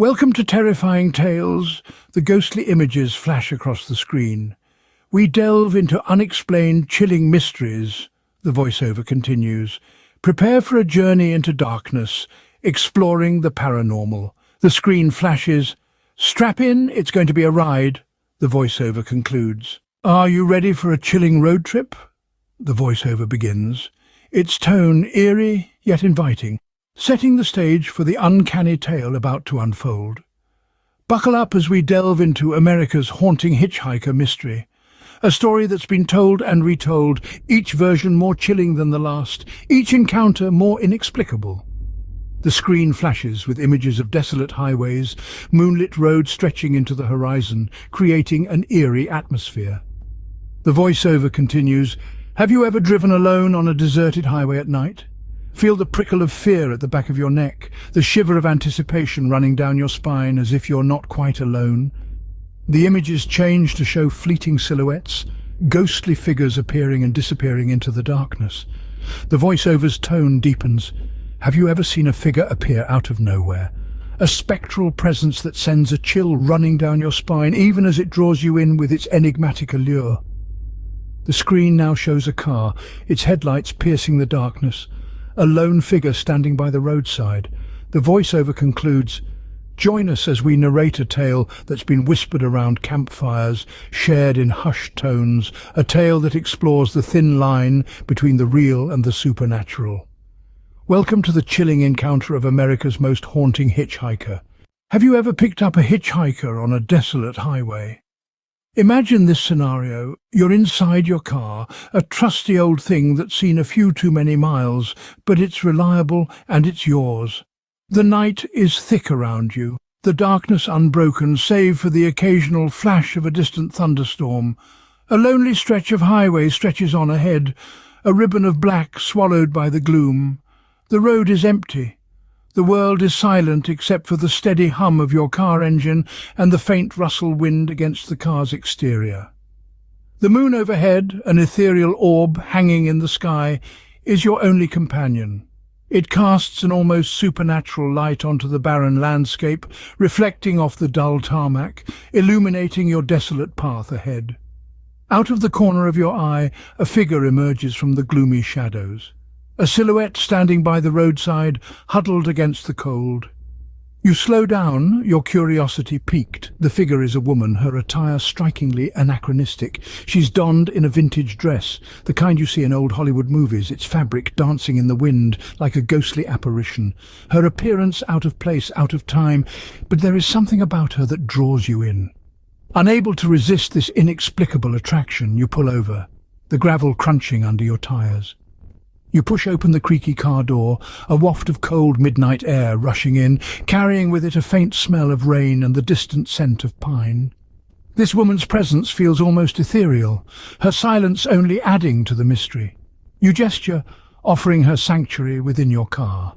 Welcome to Terrifying Tales. The ghostly images flash across the screen. We delve into unexplained, chilling mysteries. The voiceover continues. Prepare for a journey into darkness, exploring the paranormal. The screen flashes. Strap in, it's going to be a ride. The voiceover concludes. Are you ready for a chilling road trip? The voiceover begins. Its tone eerie yet inviting, setting the stage for the uncanny tale about to unfold. Buckle up as we delve into America's haunting hitchhiker mystery. A story that's been told and retold, each version more chilling than the last, each encounter more inexplicable. The screen flashes with images of desolate highways, moonlit roads stretching into the horizon, creating an eerie atmosphere. The voiceover continues. Have you ever driven alone on a deserted highway at night? Feel the prickle of fear at the back of your neck, the shiver of anticipation running down your spine as if you're not quite alone. The images change to show fleeting silhouettes, ghostly figures appearing and disappearing into the darkness. The voiceover's tone deepens. Have you ever seen a figure appear out of nowhere? A spectral presence that sends a chill running down your spine even as it draws you in with its enigmatic allure. The screen now shows a car, its headlights piercing the darkness. A lone figure standing by the roadside. The voiceover concludes, join us as we narrate a tale that's been whispered around campfires, shared in hushed tones, a tale that explores the thin line between the real and the supernatural. Welcome to the chilling encounter of America's most haunting hitchhiker. Have you ever picked up a hitchhiker on a desolate highway? Imagine this scenario. You're inside your car, a trusty old thing that's seen a few too many miles, but it's reliable and it's yours. The night is thick around you, the darkness unbroken save for the occasional flash of a distant thunderstorm. A lonely stretch of highway stretches on ahead, a ribbon of black swallowed by the gloom. The road is empty. The world is silent except for the steady hum of your car engine and the faint rustle wind against the car's exterior. The moon overhead, an ethereal orb hanging in the sky, is your only companion. It casts an almost supernatural light onto the barren landscape, reflecting off the dull tarmac, illuminating your desolate path ahead. Out of the corner of your eye, a figure emerges from the gloomy shadows. A silhouette standing by the roadside, huddled against the cold. You slow down, your curiosity piqued. The figure is a woman, her attire strikingly anachronistic. She's donned in a vintage dress, the kind you see in old Hollywood movies, its fabric dancing in the wind like a ghostly apparition. Her appearance out of place, out of time, but there is something about her that draws you in. Unable to resist this inexplicable attraction, you pull over, the gravel crunching under your tires. You push open the creaky car door, a waft of cold midnight air rushing in, carrying with it a faint smell of rain and the distant scent of pine. This woman's presence feels almost ethereal, her silence only adding to the mystery. You gesture, offering her sanctuary within your car.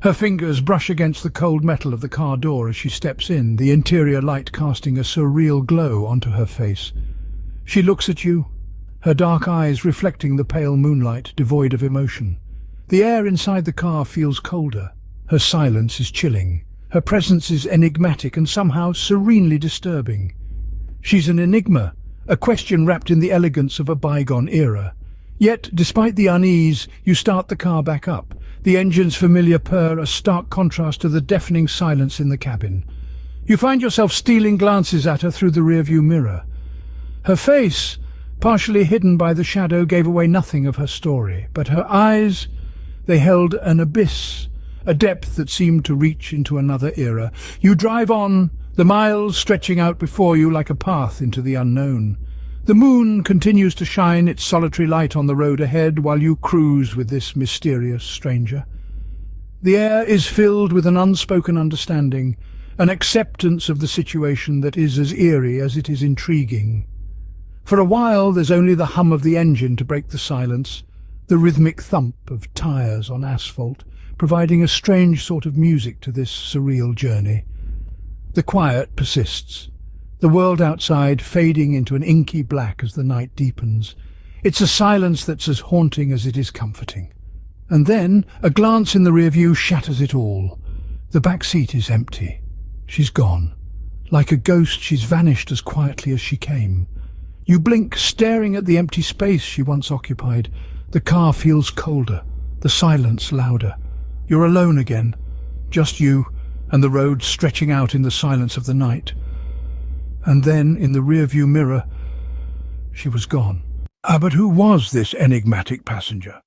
Her fingers brush against the cold metal of the car door as she steps in, the interior light casting a surreal glow onto her face. She looks at you, her dark eyes reflecting the pale moonlight, devoid of emotion. The air inside the car feels colder. Her silence is chilling. Her presence is enigmatic and somehow serenely disturbing. She's an enigma, a question wrapped in the elegance of a bygone era. Yet, despite the unease, you start the car back up, the engine's familiar purr a stark contrast to the deafening silence in the cabin. You find yourself stealing glances at her through the rearview mirror. Her face, partially hidden by the shadow, gave away nothing of her story, but her eyes, they held an abyss, a depth that seemed to reach into another era. You drive on, the miles stretching out before you like a path into the unknown. The moon continues to shine its solitary light on the road ahead while you cruise with this mysterious stranger. The air is filled with an unspoken understanding, an acceptance of the situation that is as eerie as it is intriguing. For a while there's only the hum of the engine to break the silence, the rhythmic thump of tires on asphalt, providing a strange sort of music to this surreal journey. The quiet persists, the world outside fading into an inky black as the night deepens. It's a silence that's as haunting as it is comforting. And then a glance in the rear view shatters it all. The back seat is empty. She's gone. Like a ghost, she's vanished as quietly as she came. You blink, staring at the empty space she once occupied. The car feels colder, the silence louder. You're alone again, just you and the road stretching out in the silence of the night. And then, in the rearview mirror, she was gone. But who was this enigmatic passenger?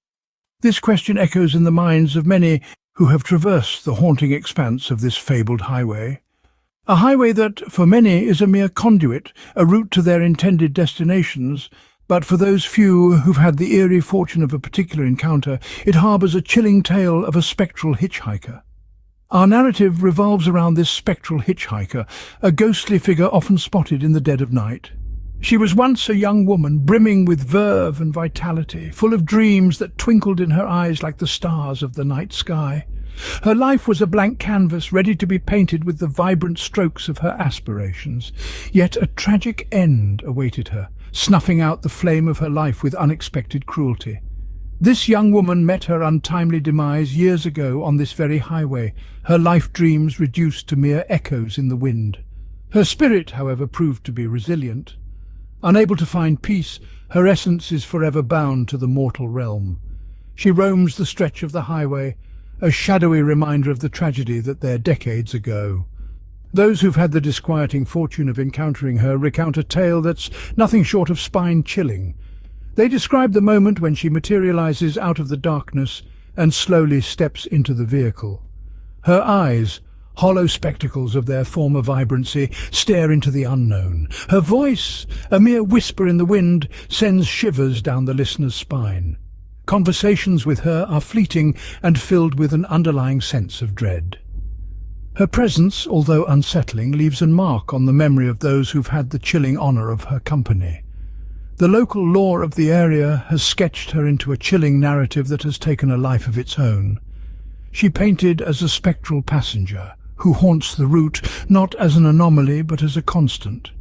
This question echoes in the minds of many who have traversed the haunting expanse of this fabled highway. A highway that, for many, is a mere conduit, a route to their intended destinations, but for those few who've had the eerie fortune of a particular encounter, it harbours a chilling tale of a spectral hitchhiker. Our narrative revolves around this spectral hitchhiker, a ghostly figure often spotted in the dead of night. She was once a young woman, brimming with verve and vitality, full of dreams that twinkled in her eyes like the stars of the night sky. Her life was a blank canvas, ready to be painted with the vibrant strokes of her aspirations. Yet a tragic end awaited her, snuffing out the flame of her life with unexpected cruelty. This young woman met her untimely demise years ago on this very highway, her life dreams reduced to mere echoes in the wind. Her spirit, however, proved to be resilient. Unable to find peace, her essence is forever bound to the mortal realm. She roams the stretch of the highway, a shadowy reminder of the tragedy that there decades ago. Those who've had the disquieting fortune of encountering her recount a tale that's nothing short of spine-chilling. They describe the moment when she materializes out of the darkness and slowly steps into the vehicle. Her eyes, hollow spectacles of their former vibrancy, stare into the unknown. Her voice, a mere whisper in the wind, sends shivers down the listener's spine. Conversations with her are fleeting and filled with an underlying sense of dread. Her presence, although unsettling, leaves a mark on the memory of those who've had the chilling honour of her company. The local lore of the area has sketched her into a chilling narrative that has taken a life of its own. She painted as a spectral passenger, who haunts the route not as an anomaly but as a constant.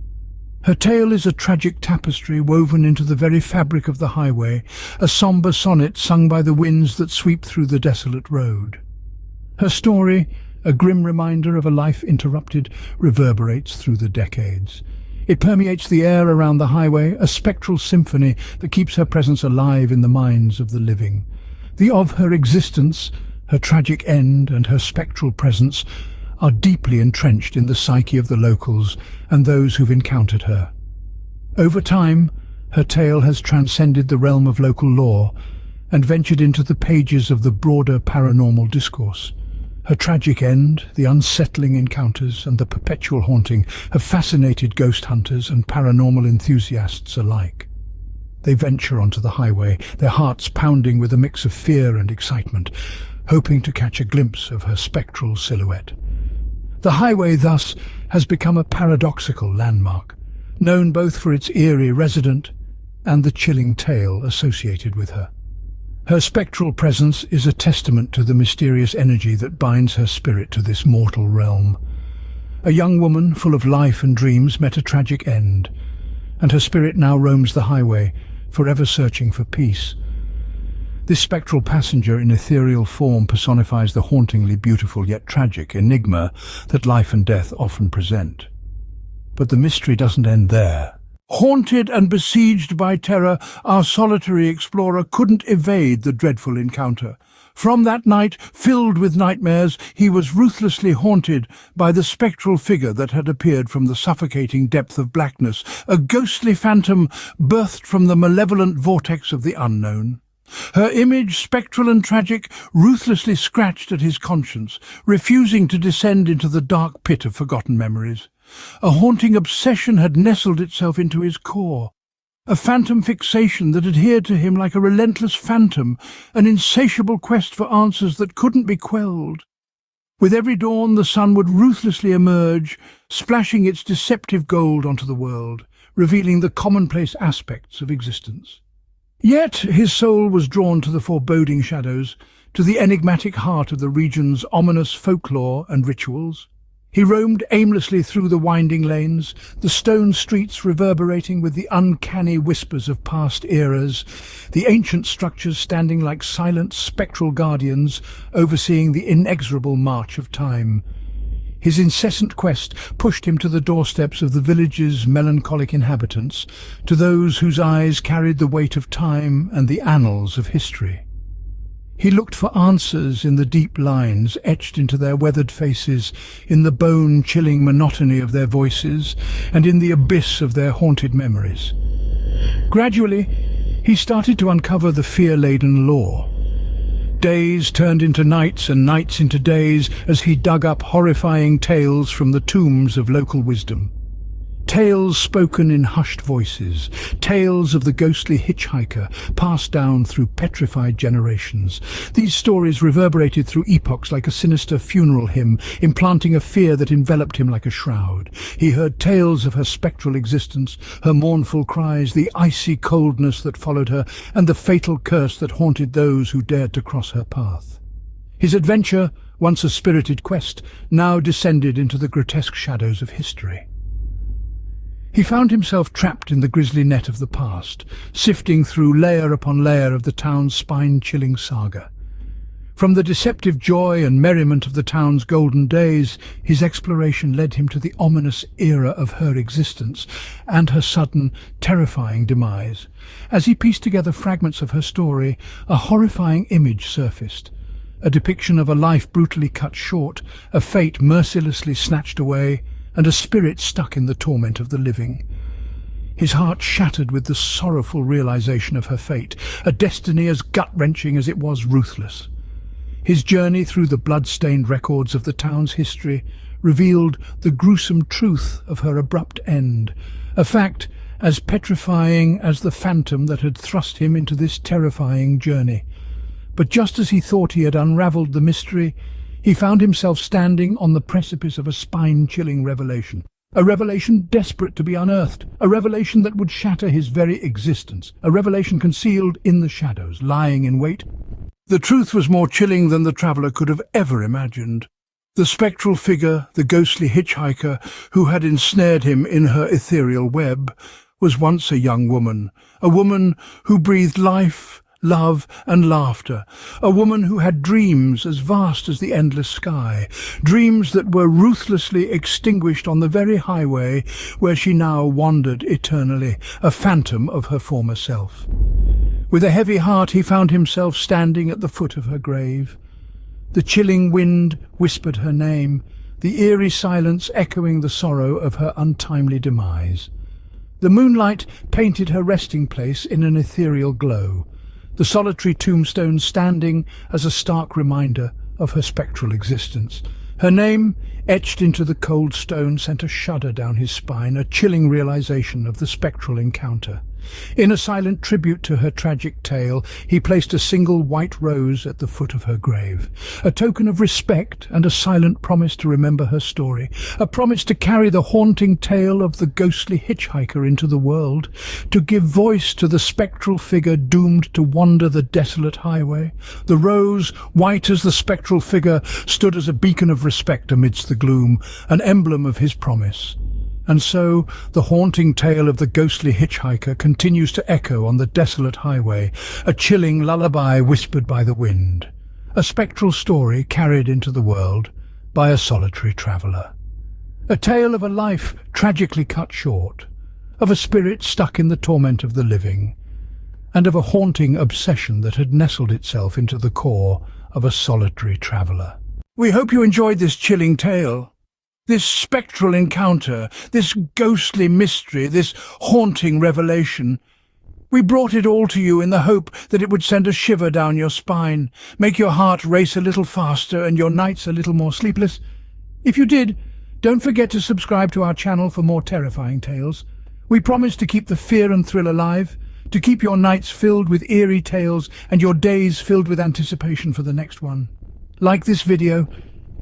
Her tale is a tragic tapestry woven into the very fabric of the highway, a sombre sonnet sung by the winds that sweep through the desolate road. Her story, a grim reminder of a life interrupted, reverberates through the decades. It permeates the air around the highway, a spectral symphony that keeps her presence alive in the minds of the living. The of her existence, her tragic end and her spectral presence are deeply entrenched in the psyche of the locals and those who've encountered her. Over time, her tale has transcended the realm of local lore and ventured into the pages of the broader paranormal discourse. Her tragic end, the unsettling encounters and the perpetual haunting have fascinated ghost hunters and paranormal enthusiasts alike. They venture onto the highway, their hearts pounding with a mix of fear and excitement, hoping to catch a glimpse of her spectral silhouette. The highway, thus, has become a paradoxical landmark, known both for its eerie resident and the chilling tale associated with her. Her spectral presence is a testament to the mysterious energy that binds her spirit to this mortal realm. A young woman full of life and dreams met a tragic end, and her spirit now roams the highway, forever searching for peace. This spectral passenger in ethereal form personifies the hauntingly beautiful yet tragic enigma that life and death often present. But the mystery doesn't end there. Haunted and besieged by terror, our solitary explorer couldn't evade the dreadful encounter. From that night, filled with nightmares, he was ruthlessly haunted by the spectral figure that had appeared from the suffocating depth of blackness, a ghostly phantom birthed from the malevolent vortex of the unknown. Her image, spectral and tragic, ruthlessly scratched at his conscience, refusing to descend into the dark pit of forgotten memories. A haunting obsession had nestled itself into his core, a phantom fixation that adhered to him like a relentless phantom, an insatiable quest for answers that couldn't be quelled. With every dawn the sun would ruthlessly emerge, splashing its deceptive gold onto the world, revealing the commonplace aspects of existence. Yet his soul was drawn to the foreboding shadows, to the enigmatic heart of the region's ominous folklore and rituals. He roamed aimlessly through the winding lanes, the stone streets reverberating with the uncanny whispers of past eras, the ancient structures standing like silent spectral guardians overseeing the inexorable march of time. His incessant quest pushed him to the doorsteps of the village's melancholic inhabitants, to those whose eyes carried the weight of time and the annals of history. He looked for answers in the deep lines etched into their weathered faces, in the bone-chilling monotony of their voices, and in the abyss of their haunted memories. Gradually, he started to uncover the fear-laden lore. Days turned into nights and nights into days as he dug up horrifying tales from the tombs of local wisdom. Tales spoken in hushed voices, tales of the ghostly hitchhiker passed down through petrified generations. These stories reverberated through epochs like a sinister funeral hymn, implanting a fear that enveloped him like a shroud. He heard tales of her spectral existence, her mournful cries, the icy coldness that followed her, and the fatal curse that haunted those who dared to cross her path. His adventure, once a spirited quest, now descended into the grotesque shadows of history. He found himself trapped in the grisly net of the past, sifting through layer upon layer of the town's spine-chilling saga. From the deceptive joy and merriment of the town's golden days, his exploration led him to the ominous era of her existence and her sudden, terrifying demise. As he pieced together fragments of her story, a horrifying image surfaced. A depiction of a life brutally cut short, a fate mercilessly snatched away, and a spirit stuck in the torment of the living. His heart shattered with the sorrowful realization of her fate, a destiny as gut-wrenching as it was ruthless. His journey through the blood-stained records of the town's history revealed the gruesome truth of her abrupt end, a fact as petrifying as the phantom that had thrust him into this terrifying journey. But just as he thought he had unraveled the mystery, he found himself standing on the precipice of a spine-chilling revelation. A revelation desperate to be unearthed. A revelation that would shatter his very existence. A revelation concealed in the shadows, lying in wait. The truth was more chilling than the traveller could have ever imagined. The spectral figure, the ghostly hitchhiker who had ensnared him in her ethereal web, was once a young woman. A woman who breathed life, love and laughter, a woman who had dreams as vast as the endless sky, dreams that were ruthlessly extinguished on the very highway where she now wandered eternally, a phantom of her former self. With a heavy heart he found himself standing at the foot of her grave. The chilling wind whispered her name, the eerie silence echoing the sorrow of her untimely demise. The moonlight painted her resting place in an ethereal glow, the solitary tombstone standing as a stark reminder of her spectral existence. Her name, etched into the cold stone, sent a shudder down his spine, a chilling realization of the spectral encounter. In a silent tribute to her tragic tale, he placed a single white rose at the foot of her grave, a token of respect and a silent promise to remember her story, a promise to carry the haunting tale of the ghostly hitchhiker into the world, to give voice to the spectral figure doomed to wander the desolate highway. The rose, white as the spectral figure, stood as a beacon of respect amidst the gloom, an emblem of his promise. And so the haunting tale of the ghostly hitchhiker continues to echo on the desolate highway, a chilling lullaby whispered by the wind, a spectral story carried into the world by a solitary traveller. A tale of a life tragically cut short, of a spirit stuck in the torment of the living, and of a haunting obsession that had nestled itself into the core of a solitary traveller. We hope you enjoyed this chilling tale. This spectral encounter, this ghostly mystery, this haunting revelation. We brought it all to you in the hope that it would send a shiver down your spine, make your heart race a little faster and your nights a little more sleepless. If you did, don't forget to subscribe to our channel for more terrifying tales. We promise to keep the fear and thrill alive, to keep your nights filled with eerie tales and your days filled with anticipation for the next one. Like this video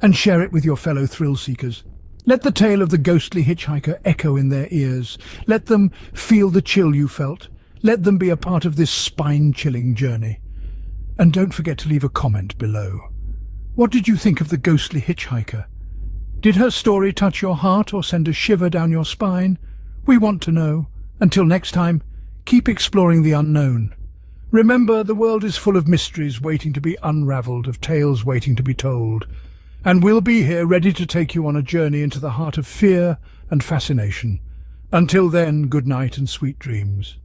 and share it with your fellow thrill seekers. Let the tale of the ghostly hitchhiker echo in their ears. Let them feel the chill you felt. Let them be a part of this spine-chilling journey. And don't forget to leave a comment below. What did you think of the ghostly hitchhiker? Did her story touch your heart or send a shiver down your spine? We want to know. Until next time, keep exploring the unknown. Remember, the world is full of mysteries waiting to be unraveled, of tales waiting to be told. And we'll be here ready to take you on a journey into the heart of fear and fascination. Until then, good night and sweet dreams.